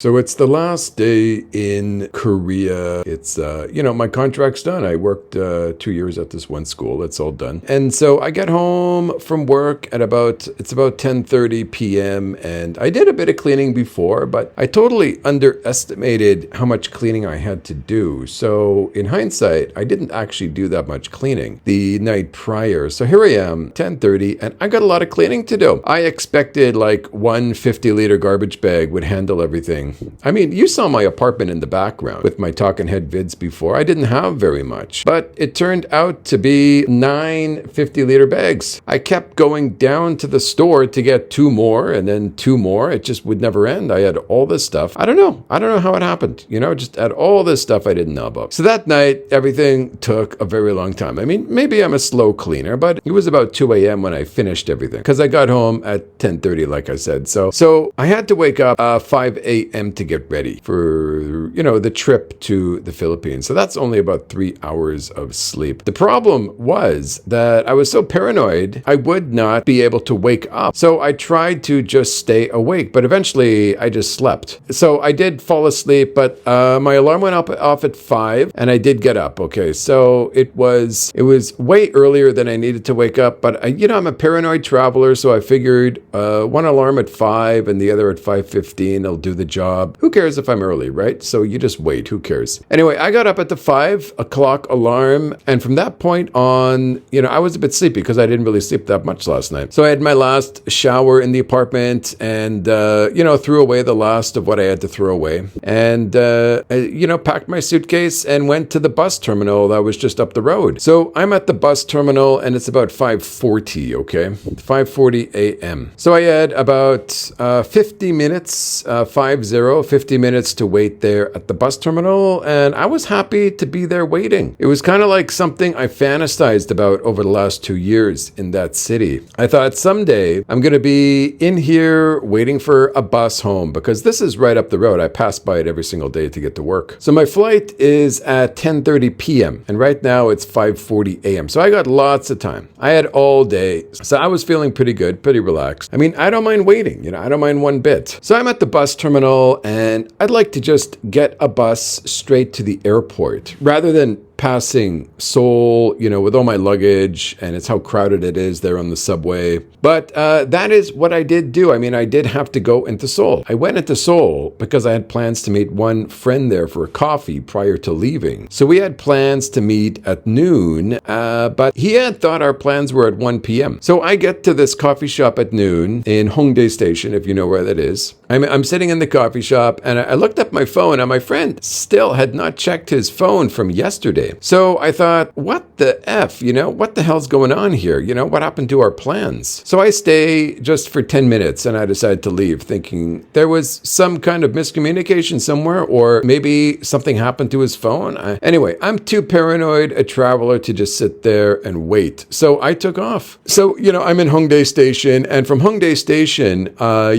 So it's the last day in Korea. It's, my contract's done. I worked 2 years at this one school. It's all done. And so I get home from work at about 10:30 p.m. And I did a bit of cleaning before, but I totally underestimated how much cleaning I had to do. So in hindsight, I didn't actually do that much cleaning the night prior. So here I am, 10:30, and I got a lot of cleaning to do. I expected like one 50-liter garbage bag would handle everything. I mean, you saw my apartment in the background with my talking head vids before. I didn't have very much, but it turned out to be 9 50-liter bags. I kept going down to the store to get 2 more and then 2 more. It just would never end. I had all this stuff. I don't know how it happened. Just had all this stuff I didn't know about. So that night, everything took a very long time. I mean, maybe I'm a slow cleaner, but it was about 2 a.m. when I finished everything because I got home at 10:30, like I said. So I had to wake up 5 a.m. to get ready for, the trip to the Philippines. So that's only about 3 hours of sleep. The problem was that I was so paranoid, I would not be able to wake up. So I tried to just stay awake, but eventually I just slept. So I did fall asleep, but my alarm went off at 5 and I did get up. Okay. So it was way earlier than I needed to wake up, but I'm a paranoid traveler. So I figured one alarm at 5 and the other at 5:15 will do the job. Who cares if I'm early, right? So you just wait. Who cares? Anyway, I got up at the 5 o'clock alarm. And from that point on, I was a bit sleepy because I didn't really sleep that much last night. So I had my last shower in the apartment and, threw away the last of what I had to throw away. And, packed my suitcase and went to the bus terminal that was just up the road. So I'm at the bus terminal and it's about 5:40, okay? 5:40 a.m. So I had about 50 minutes, 50 minutes to wait there at the bus terminal, and I was happy to be there waiting. It was kind of like something I fantasized about over the last 2 years in that city. I thought someday I'm going to be in here waiting for a bus home because this is right up the road. I pass by it every single day to get to work. So my flight is at 10:30 p.m. and right now it's 5:40 a.m. So I got lots of time. I had all day. So I was feeling pretty good, pretty relaxed. I mean, I don't mind waiting. I don't mind one bit. So I'm at the bus terminal and I'd like to just get a bus straight to the airport rather than passing Seoul, with all my luggage, and it's how crowded it is there on the subway. But that is what I did do. I mean, I did have to go into Seoul. I went into Seoul because I had plans to meet one friend there for a coffee prior to leaving. So we had plans to meet at noon, but he had thought our plans were at 1 p.m. So I get to this coffee shop at noon in Hongdae Station, if you know where that is. I'm sitting in the coffee shop and I looked up my phone and my friend still had not checked his phone from yesterday. So I thought, what the F, what the hell's going on here? What happened to our plans? So I stay just for 10 minutes and I decided to leave thinking there was some kind of miscommunication somewhere or maybe something happened to his phone. Anyway, I'm too paranoid a traveler to just sit there and wait. So I took off. So, I'm in Hongdae Station and from Hongdae Station,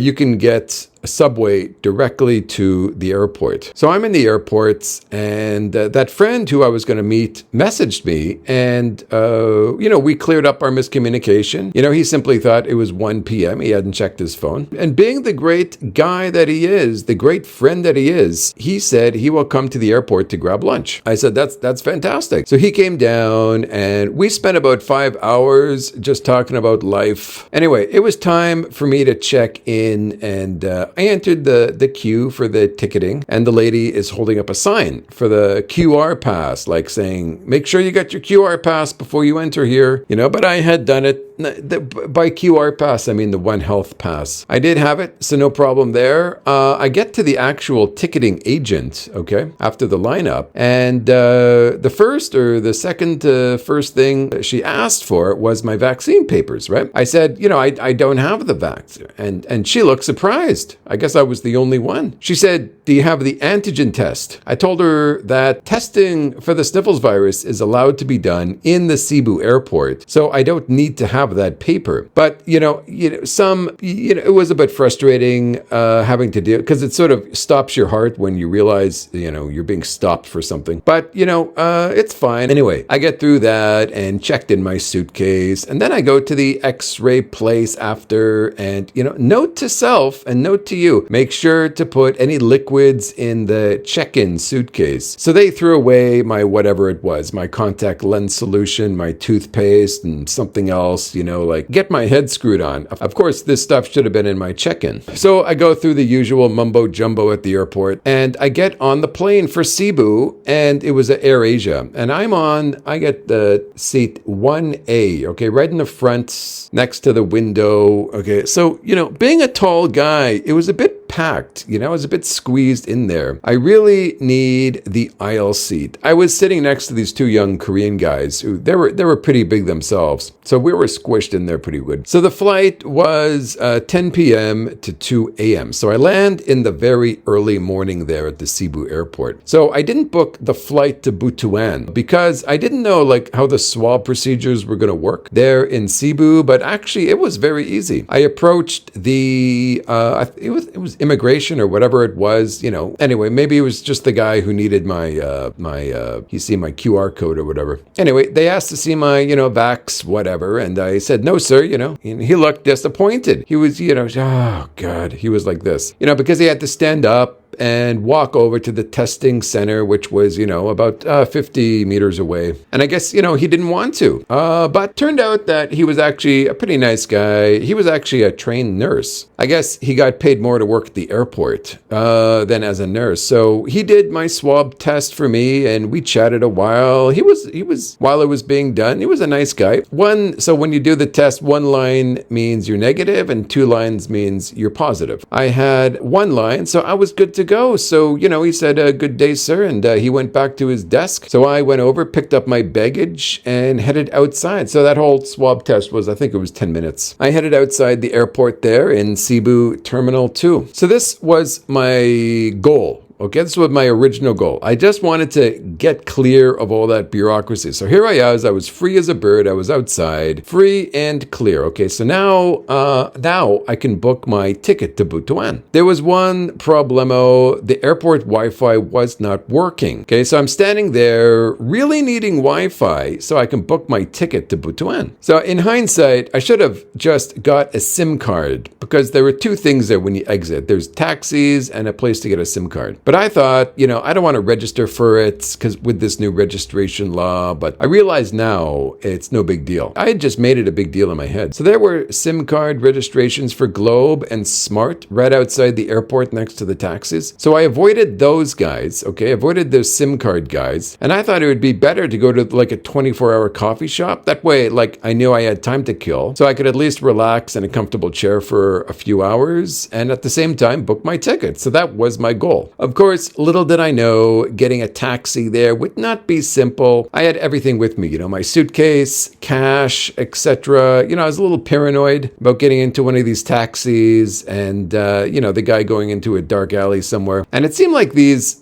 you can get a subway directly to the airport. So I'm in the airport and that friend who I was going to meet messaged me and, we cleared up our miscommunication. He simply thought it was 1 p.m. He hadn't checked his phone. And being the great guy that he is, the great friend that he is, he said he will come to the airport to grab lunch. I said, that's fantastic. So he came down and we spent about 5 hours just talking about life. Anyway, it was time for me to check in and, I entered the queue for the ticketing and the lady is holding up a sign for the QR pass, like saying, make sure you get your QR pass before you enter here, but I had done it. By QR pass, I mean the One Health pass. I did have it, so no problem there. I get to the actual ticketing agent, okay, after the lineup, and the first or the second first thing she asked for was my vaccine papers, right? I said, I don't have the vaccine, and she looked surprised. I guess I was the only one. She said, do you have the antigen test? I told her that testing for the sniffles virus is allowed to be done in the Cebu airport, so I don't need to have that paper. But, it was a bit frustrating having to deal, because it sort of stops your heart when you realize, you're being stopped for something. But, it's fine. Anyway, I get through that and checked in my suitcase, and then I go to the x-ray place after, and, note to self and note to you, make sure to put any liquids in the check-in suitcase. So they threw away my whatever it was, my contact lens solution, my toothpaste, and something else, get my head screwed on. Of course, this stuff should have been in my check-in. So I go through the usual mumbo jumbo at the airport, and I get on the plane for Cebu, and it was at Air Asia. And I get the seat 1A, okay, right in the front, next to the window, okay. So, being a tall guy, it was a bit packed, I was a bit squeezed in there. I really need the aisle seat. I was sitting next to these two young Korean guys who they were pretty big themselves, so we were squished in there pretty good. So the flight was 10 p.m. to 2 a.m. So I land in the very early morning there at the Cebu airport. So I didn't book the flight to Butuan because I didn't know how the swab procedures were going to work there in Cebu, but actually it was very easy. I approached the it was immigration or whatever it was, Anyway, maybe it was just the guy who needed my my QR code or whatever. Anyway, they asked to see my, vax, whatever. And I said, no, sir, and he looked disappointed. He was, oh God, he was like this, because he had to stand up and walk over to the testing center, which was, about 50 meters away. And I guess, he didn't want to. But turned out that he was actually a pretty nice guy. He was actually a trained nurse. I guess he got paid more to work at the airport than as a nurse. So he did my swab test for me, and we chatted a while. He was while it was being done, he was a nice guy. So when you do the test, one line means you're negative and two lines means you're positive. I had one line, so I was good to go. So, he said, good day, sir. And he went back to his desk. So I went over, picked up my baggage and headed outside. So that whole swab test was, I think it was 10 minutes. I headed outside the airport there in Cebu Terminal 2. So this was my goal. Okay, this was my original goal. I just wanted to get clear of all that bureaucracy. So here I was free as a bird. I was outside, free and clear. Okay, so now I can book my ticket to Butuan. There was one problemo. The airport Wi-Fi was not working. Okay, so I'm standing there really needing Wi-Fi so I can book my ticket to Butuan. So in hindsight, I should have just got a SIM card because there were two things there when you exit. There's taxis and a place to get a SIM card. But I thought, I don't want to register for it because with this new registration law, but I realize now it's no big deal. I had just made it a big deal in my head. So there were SIM card registrations for Globe and Smart right outside the airport next to the taxis. So I avoided those guys, avoided those SIM card guys. And I thought it would be better to go to a 24-hour coffee shop. That way, I knew I had time to kill. So I could at least relax in a comfortable chair for a few hours and at the same time book my ticket. So that was my goal. Of course, little did I know, getting a taxi there would not be simple. I had everything with me, my suitcase, cash, etc. I was a little paranoid about getting into one of these taxis and, the guy going into a dark alley somewhere. And it seemed like these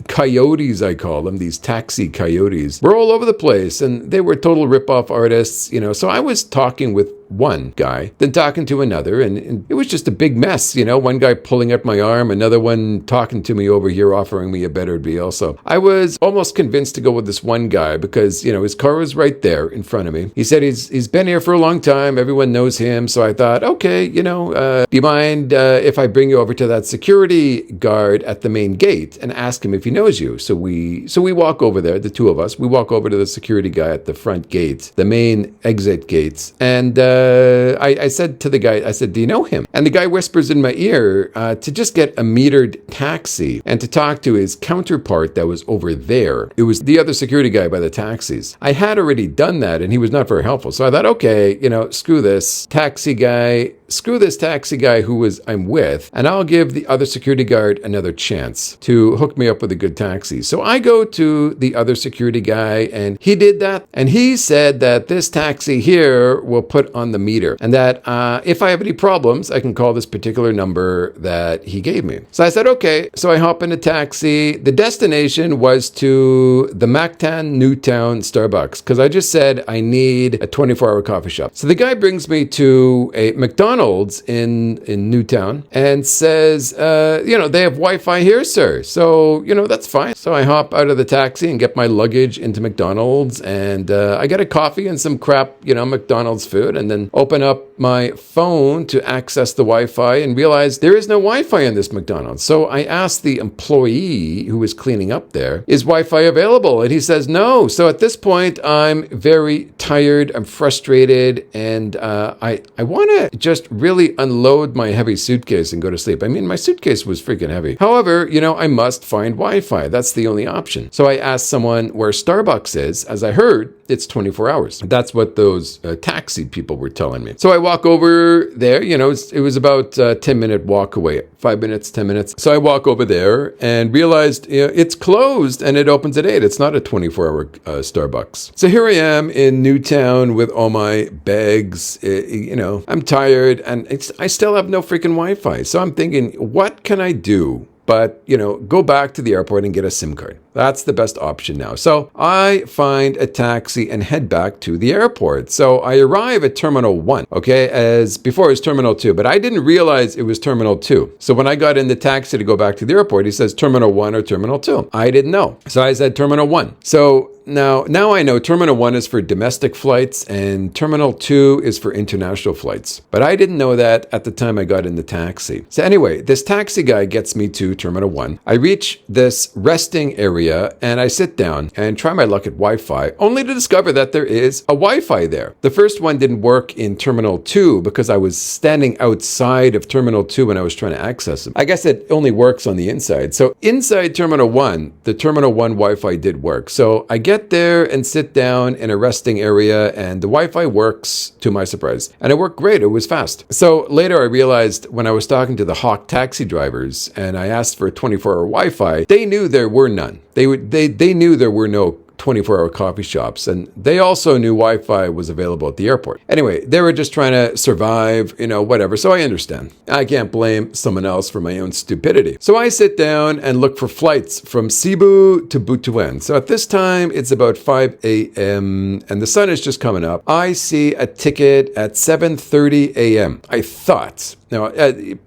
coyotes, I call them, these taxi coyotes, were all over the place and they were total rip-off artists, So I was talking with one guy, then talking to another, and it was just a big mess, one guy pulling at my arm, another one talking to me over here, offering me a better deal. So I was almost convinced to go with this one guy because, his car was right there in front of me. He said he's been here for a long time, everyone knows him. So I thought, okay, do you mind if I bring you over to that security guard at the main gate and ask him if he knows you? So we walk over there, the two of us, we walk over to the security guy at the front gate, the main exit gates, and I said to the guy, I said, do you know him? And the guy whispers in my ear to just get a metered taxi and to talk to his counterpart that was over there. It was the other security guy by the taxis. I had already done that and he was not very helpful. So I thought, okay, screw this. Taxi guy screw this taxi guy I'm with, and I'll give the other security guard another chance to hook me up with a good taxi. So I go to the other security guy, and he did that. And he said that this taxi here will put on the meter, and that if I have any problems, I can call this particular number that he gave me. So I said, okay. So I hop in a taxi. The destination was to the Mactan Newtown Starbucks, because I just said I need a 24-hour coffee shop. So the guy brings me to a McDonald's in Newtown and says, they have Wi-Fi here, sir. So, that's fine. So I hop out of the taxi and get my luggage into McDonald's, and I get a coffee and some crap, McDonald's food, and then open up my phone to access the Wi-Fi and realize there is no Wi-Fi in this McDonald's. So I asked the employee who was cleaning up there, is Wi-Fi available? And he says no. So at this point, I'm very tired, I'm frustrated, and I want to just really unload my heavy suitcase and go to sleep. I mean, my suitcase was freaking heavy. However, I must find Wi-Fi. That's the only option. So I asked someone where Starbucks is. As I heard, it's 24 hours. That's what those taxi people were telling me. So I walk over there, it was about a 10-minute walk away, 5 minutes, 10 minutes. So I walk over there and realized it's closed and it opens at 8. It's not a 24-hour Starbucks. So here I am in Newtown with all my bags. I'm tired and I still have no freaking Wi-Fi. So I'm thinking, what can I do? But, go back to the airport and get a SIM card. That's the best option now. So I find a taxi and head back to the airport. So I arrive at Terminal 1, okay, as before it was Terminal 2, but I didn't realize it was Terminal 2. So when I got in the taxi to go back to the airport, he says Terminal 1 or Terminal 2. I didn't know. So I said Terminal 1. So now I know Terminal 1 is for domestic flights and Terminal 2 is for international flights. But I didn't know that at the time I got in the taxi. So anyway, this taxi guy gets me to Terminal 1. I reach this resting area and I sit down and try my luck at Wi-Fi, only to discover that there is a Wi-Fi there. The first one didn't work in Terminal 2 because I was standing outside of Terminal 2 when I was trying to access it. I guess it only works on the inside. So inside Terminal 1, the Terminal 1 Wi-Fi did work. So I get there and sit down in a resting area and the Wi-Fi works to my surprise. And it worked great. It was fast. So later I realized when I was talking to the Hawk taxi drivers and I asked for 24-hour Wi-Fi, they knew there were none. They knew there were no 24-hour coffee shops, and they also knew Wi-Fi was available at the airport. Anyway, they were just trying to survive, whatever. So I understand. I can't blame someone else for my own stupidity. So I sit down and look for flights from Cebu to Butuan. So at this time, it's about 5 a.m. and the sun is just coming up. I see a ticket at 7:30 a.m. I thought,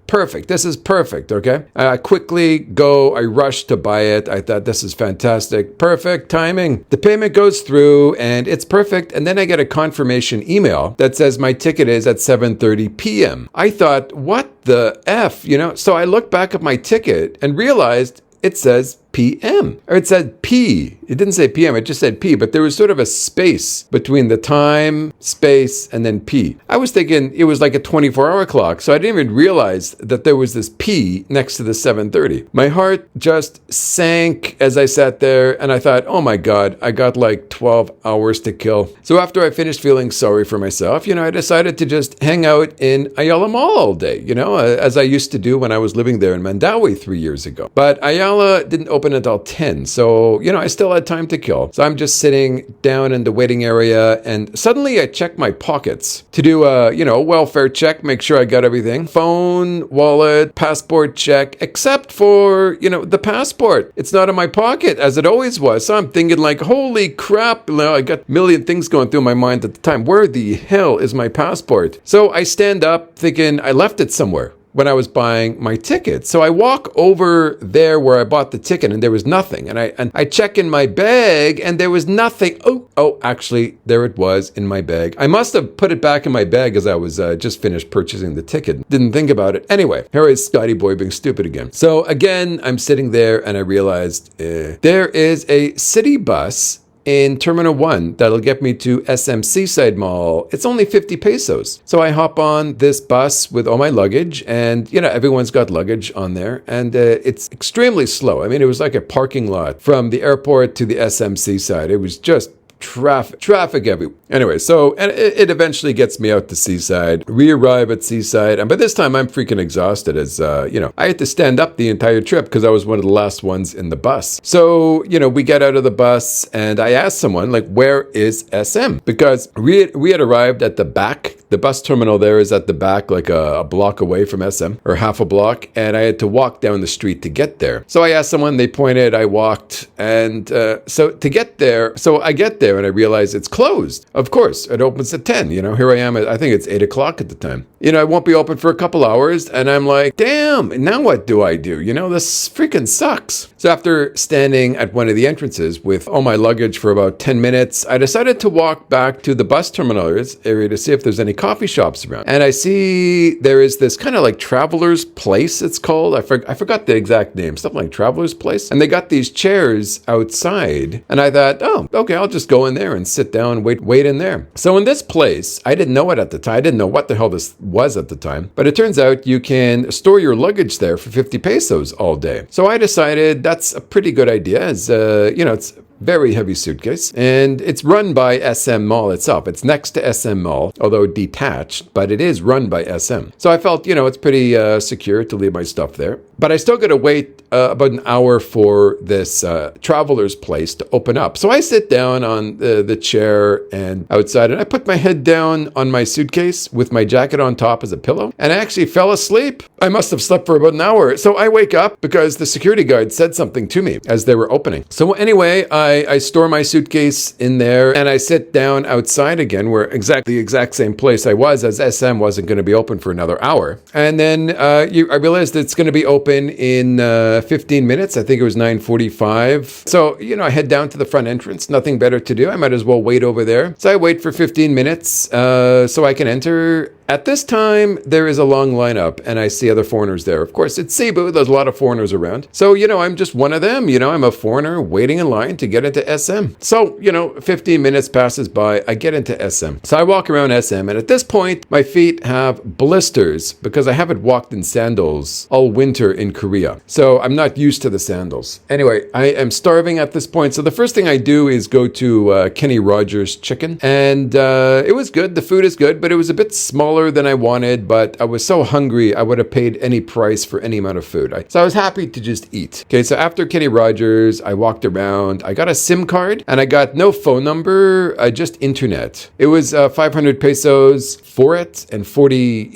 perfect. This is perfect, okay? I quickly go. I rush to buy it. I thought, this is fantastic. Perfect timing. The payment goes through and it's perfect. And then I get a confirmation email that says my ticket is at 7:30 p.m. I thought, what the F, So I looked back at my ticket and realized it says PM, or it said P. It didn't say PM, it just said P, but there was sort of a space between the time, space, and then P. I was thinking it was like a 24-hour clock, so I didn't even realize that there was this P next to the 7:30. My heart just sank as I sat there, and I thought, oh my God, I got like 12 hours to kill. So after I finished feeling sorry for myself, I decided to just hang out in Ayala Mall all day, as I used to do when I was living there in Mandawi 3 years ago. But Ayala didn't open until 10. So, I still had time to kill. So I'm just sitting down in the waiting area and suddenly I check my pockets to do a, welfare check, make sure I got everything. Phone, wallet, passport check, except for, the passport. It's not in my pocket as it always was. So I'm thinking like, holy crap. I got a million things going through my mind at the time. Where the hell is my passport? So I stand up thinking I left it somewhere when I was buying my ticket. So I walk over there where I bought the ticket and there was nothing. And I check in my bag and there was nothing. Oh, actually, there it was in my bag. I must have put it back in my bag as I was just finished purchasing the ticket. Didn't think about it. Anyway, here is Scotty Boy being stupid again. So again, I'm sitting there and I realized there is a city bus in Terminal 1 that'll get me to SM Seaside Mall. It's only 50 pesos. So I hop on this bus with all my luggage and, everyone's got luggage on there and it's extremely slow. I mean, it was like a parking lot from the airport to the SM Seaside. It was just traffic everywhere. Anyway, so and it eventually gets me out to Seaside. We arrive at Seaside, and by this time I'm freaking exhausted as, I had to stand up the entire trip because I was one of the last ones in the bus. So, we get out of the bus and I asked someone, like, where is SM? Because we had arrived at the back. The bus terminal there is at the back, like a block away from SM, or half a block, and I had to walk down the street to get there. So I asked someone, they pointed, I walked, and so to get there, so I get there and I realize it's closed. Of course, it opens at 10. Here I am, I think it's 8 o'clock at the time. I won't be open for a couple hours, and I'm like, damn, now what do I do? This freaking sucks. So after standing at one of the entrances with all my luggage for about 10 minutes, I decided to walk back to the bus terminal area to see if there's any coffee shops around. And I see there is this kind of like Traveler's Place, it's called. I forgot the exact name, something like Traveler's Place. And they got these chairs outside. And I thought, oh, okay, I'll just go in there and sit down, wait in there. So in this place, I didn't know it at the time. I didn't know what the hell this was at the time. But it turns out you can store your luggage there for 50 pesos all day. So I decided that's a pretty good idea. As it's very heavy suitcase, and it's run by SM Mall itself. It's next to SM Mall, although detached, but it is run by SM. So I felt, it's pretty secure to leave my stuff there. But I still got to wait about an hour for this Traveler's Place to open up. So I sit down on the chair and outside, and I put my head down on my suitcase with my jacket on top as a pillow, and I actually fell asleep. I must have slept for about an hour. So I wake up because the security guard said something to me as they were opening. So anyway, I store my suitcase in there and I sit down outside again, where the exact same place I was, as SM wasn't going to be open for another hour. And then I realized it's going to be open in 15 minutes. I think it was 9:45. So, I head down to the front entrance. Nothing better to do. I might as well wait over there. So I wait for 15 minutes so I can enter. At this time, there is a long lineup, and I see other foreigners there. Of course, it's Cebu. There's a lot of foreigners around. So, I'm just one of them. I'm a foreigner waiting in line to get into SM. So, 15 minutes passes by. I get into SM. So I walk around SM, and at this point, my feet have blisters because I haven't walked in sandals all winter in Korea. So I'm not used to the sandals. Anyway, I am starving at this point. So the first thing I do is go to Kenny Rogers Chicken, and it was good. The food is good, but it was a bit smaller than I wanted, but I was so hungry I would have paid any price for any amount of food. So I was happy to just eat. Okay, so after Kenny Rogers, I walked around. I got a SIM card and I got no phone number, just internet. It was 500 pesos for it and 40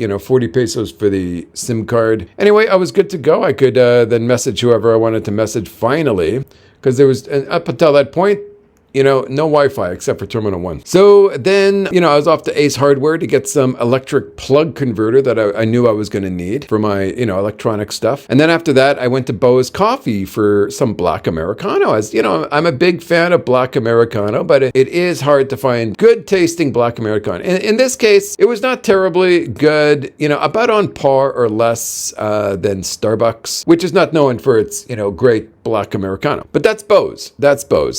pesos for the SIM card. Anyway, I was good to go. I could then message whoever I wanted to message finally, because there was, up until that point, no Wi-Fi except for Terminal 1. So then, I was off to Ace Hardware to get some electric plug converter that I knew I was going to need for my, electronic stuff. And then after that, I went to Bo's Coffee for some Black Americano. As I'm a big fan of Black Americano, but it is hard to find good tasting Black Americano. In this case, it was not terribly good, about on par or less than Starbucks, which is not known for its, great Black Americano. But that's Bo's.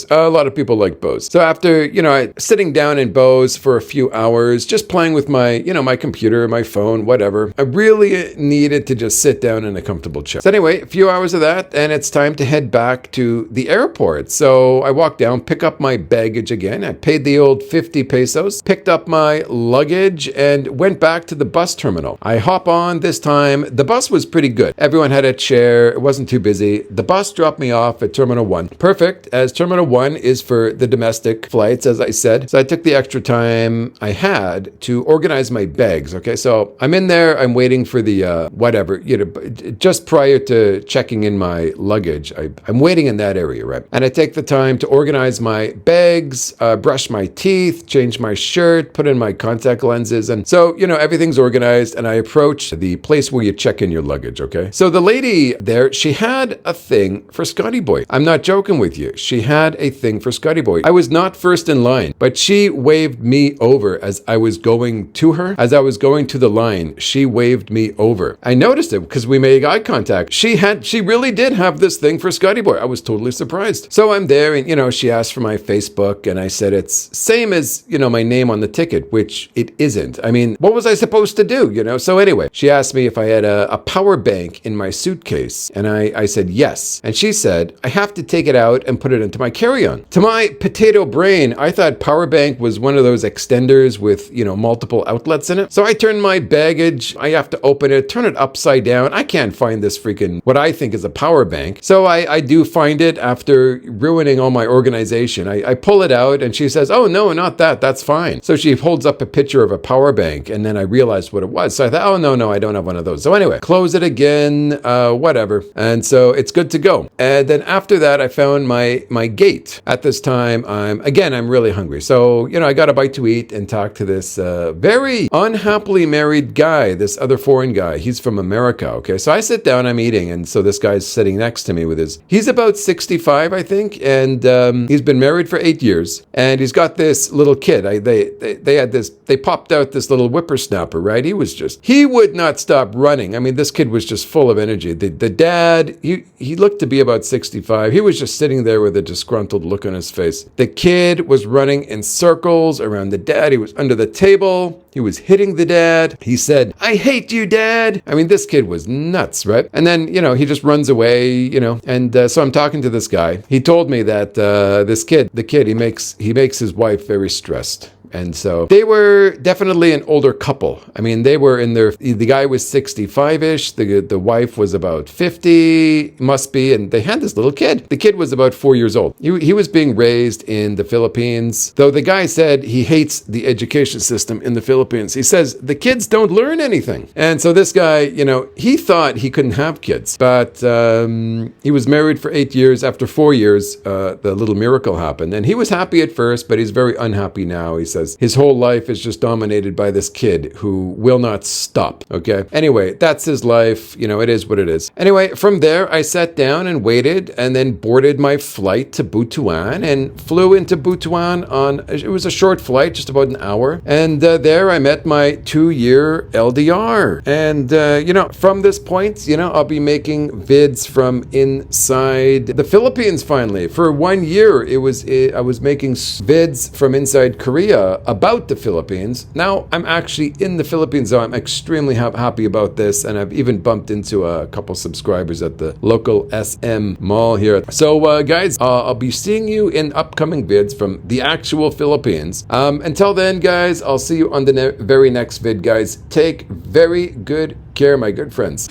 A lot of people like Bo's. So after, sitting down in Bo's for a few hours, just playing with my, my computer, my phone, whatever, I really needed to just sit down in a comfortable chair. So anyway, a few hours of that, and it's time to head back to the airport. So I walked down, pick up my baggage again. I paid the old 50 pesos, picked up my luggage, and went back to the bus terminal. I hop on this time. The bus was pretty good. Everyone had a chair. It wasn't too busy. The bus dropped me off at Terminal 1. Perfect, as Terminal 1 is for the domestic flights, as I said. So I took the extra time I had to organize my bags. Okay, so I'm in there. I'm waiting for the whatever, just prior to checking in my luggage. I'm waiting in that area, right? And I take the time to organize my bags, brush my teeth, change my shirt, put in my contact lenses. And so, everything's organized, and I approach the place where you check in your luggage, okay? So the lady there, she had a thing for Scotty Boy. I'm not joking with you. She had a thing for Scotty Boy. I was not first in line, but she waved me over as I was going to her. As I was going to the line, she waved me over. I noticed it because we made eye contact. She really did have this thing for Scotty Boy. I was totally surprised. So I'm there, and she asked for my Facebook, and I said it's same as my name on the ticket, which it isn't. I mean, what was I supposed to do? So anyway, she asked me if I had a power bank in my suitcase, and I said yes. And she said, I have to take it out and put it into my carry-on. To my potato brain, I thought power bank was one of those extenders with, multiple outlets in it. So I turned my baggage, I have to open it, turn it upside down. I can't find this freaking, what I think is a power bank. So I do find it after ruining all my organization. I pull it out and she says, oh no, not that, that's fine. So she holds up a picture of a power bank and then I realized what it was. So I thought, oh no, I don't have one of those. So anyway, close it again, whatever. And so it's good to go. And then after that, I found my gate. At this time, I'm really hungry. So, I got a bite to eat and talk to this very unhappily married guy, this other foreign guy. He's from America, okay? So I sit down, I'm eating, and so this guy's sitting next to me with he's about 65, I think, and he's been married for 8 years, and he's got this little kid. They popped out this little whippersnapper, right? He would not stop running. I mean, this kid was just full of energy. The dad, he looked to be about 65. He was just sitting there with a disgruntled look on his face. The kid was running in circles around the dad. He was under the table. He was hitting the dad. He said, I hate you, Dad. I mean, this kid was nuts, right? And then, he just runs away, and so I'm talking to this guy. He told me that the kid, he makes his wife very stressed. And so they were definitely an older couple. I mean, they were the guy was 65-ish, the wife was about 50, must be, and they had this little kid. The kid was about 4 years old. He was being raised in the Philippines, though the guy said he hates the education system in the Philippines. He says the kids don't learn anything. And so this guy, he thought he couldn't have kids, but he was married for 8 years. After 4 years, the little miracle happened. And he was happy at first, but he's very unhappy now. He says his whole life is just dominated by this kid who will not stop. Okay. Anyway, that's his life. It is what it is. Anyway, from there, I sat down and waited and then boarded my flight to Butuan and flew into Butuan it was a short flight, just about an hour. And there I met my 2-year LDR. And, from this point, I'll be making vids from inside the Philippines finally. For 1 year, I was making vids from inside Korea about the Philippines. Now I'm actually in the Philippines, so I'm extremely happy about this, and I've even bumped into a couple subscribers at the local SM mall here. So guys, I'll be seeing you in upcoming vids from the actual Philippines. Until then, guys, I'll see you on the very next vid, guys. Take very good care, my good friends.